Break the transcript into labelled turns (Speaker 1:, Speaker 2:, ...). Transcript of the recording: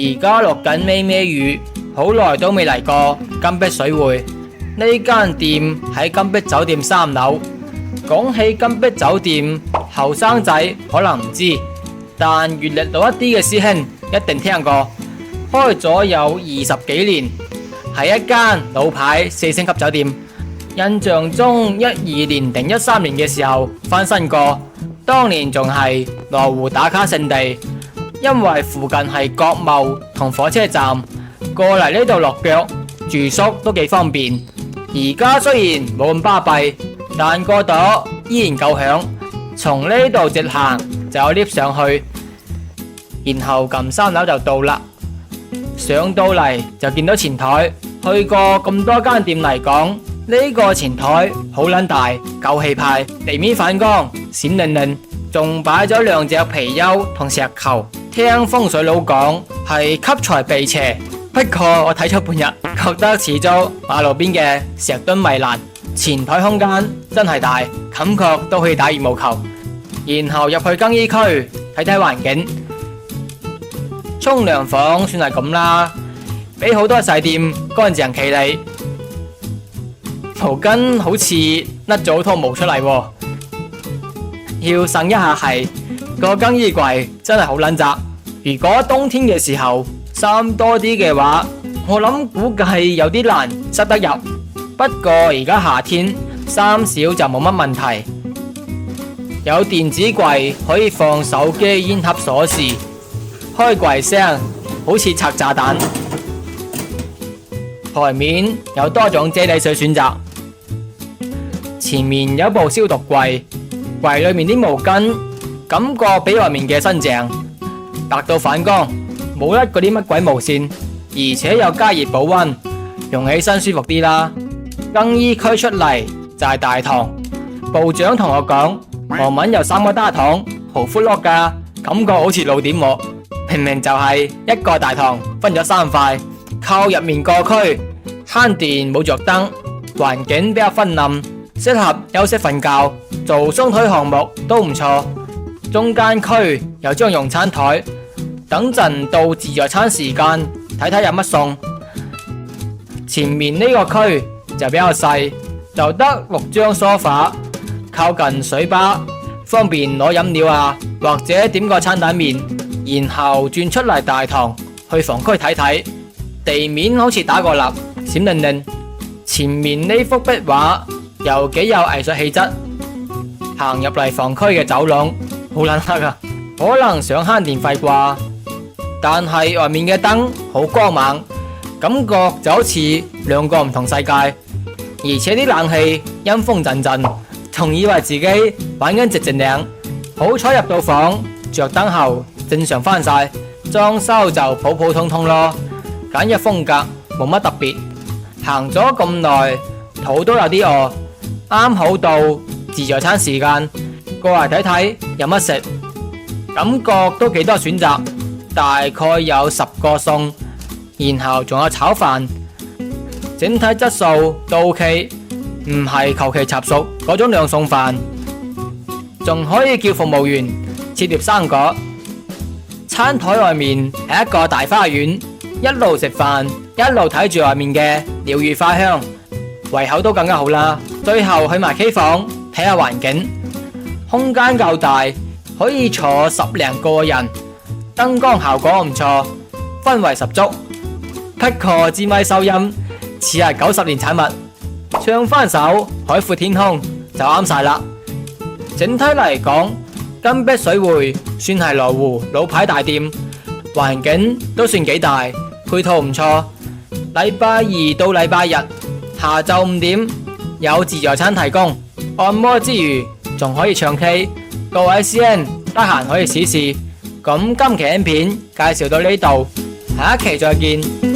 Speaker 1: 而家落緊咩咩雨，好耐都未嚟過金碧水匯。呢間店喺金碧酒店3樓。講起金碧酒店，後生仔可能唔知，但閱歷老一啲嘅師兄一定聽過。開咗有20幾年，係一間老牌4星級酒店。印象中12年定13年嘅時候翻新過，當年仲係羅湖打卡勝地。因為附近係國貿同火車站，過嚟呢度落腳住宿都幾方便。而家雖然冇咁巴閉，但個朵依然夠響。從呢度直行就有 lift 上去，然後撳3樓就到啦。上到嚟就見到前台，去過咁多間店嚟講，呢個前台好撚大，夠氣派，地面反光，閃靈靈，仲擺咗2隻貔貅同石球。聽風水佬講係吸財避邪，不過我睇咗半日，覺得似咗馬路邊嘅石墩圍欄。前台空間真係大，感覺都可以打羽毛球。然後入去更衣區睇睇環境，沖涼房算係咁啦，比好多細店乾淨企理。毛巾好似甩咗套毛出嚟喎，要省一下係。個更衣櫃真係好撚窄，如果冬天嘅時候衫多啲嘅話，我諗估計有啲難塞得入。不過而家夏天衫少就冇乜問題。有電子櫃可以放手機、煙盒、鎖匙，開櫃聲好似拆炸彈。台面有多種啫喱水選擇，前面有部消毒櫃，櫃裏面啲毛巾感覺比外面嘅新淨，白到反光，冇甩嗰啲乜鬼毛線，而且又加熱保溫，用起身舒服啲啦。更衣區出嚟就係大堂，部長同我講，俄文有3個大堂，好闊落噶，感覺好似老點喎。明明就係一個大堂分咗3塊，靠入面個區，慳電冇着燈，環境比較昏暗，適合休息瞓覺，做鬆腿項目都唔錯。中間區有張用餐台，等陣到自助餐時間睇睇有乜餸。前面呢個區就比較細，就得6張梳化，靠近水吧，方便攞飲料啊，或者點個餐蛋麵。然後轉出嚟大堂去房區睇睇，地面好似打過蠟，閃靈靈。前面呢幅壁畫又幾有藝術氣質。行入嚟房區嘅走廊好冷黑啊，可能想慳電費啩。但係外面嘅燈好光猛，感覺就好似2個唔同世界。而且啲冷氣陰風陣陣，仲以為自己玩緊寂靜嶺。好彩入到房着燈後正常翻晒，裝修就普普通通咯，簡約風格冇乜特別。行咗咁耐，肚都有啲餓，啱好到自助餐時間，過嚟睇睇有乜食。感覺都幾多選擇，大概有10個餸，然後仲有炒飯，整體質素都 OK，唔係求其插熟嗰種兩餸飯。仲可以叫服務員切碟生果。餐台外面係一個大花園，一路食飯一路睇住外面嘅鳥語花香，胃口都更加好啦。最後去埋 K 房睇下環境，空間夠大，可以坐10零個人，燈光效果唔錯，氛圍十足。不過支咪收音似係90年產物，唱翻首《海闊天空》就啱晒啦。整體嚟講，金碧水匯算係羅湖老牌大店，環境都算幾大，配套唔錯。禮拜二到禮拜日下晝5點有自助餐提供，按摩之餘仲可以唱 K， 各位師兄得閒可以試試。咁今期影片介紹到呢度，下一期再見。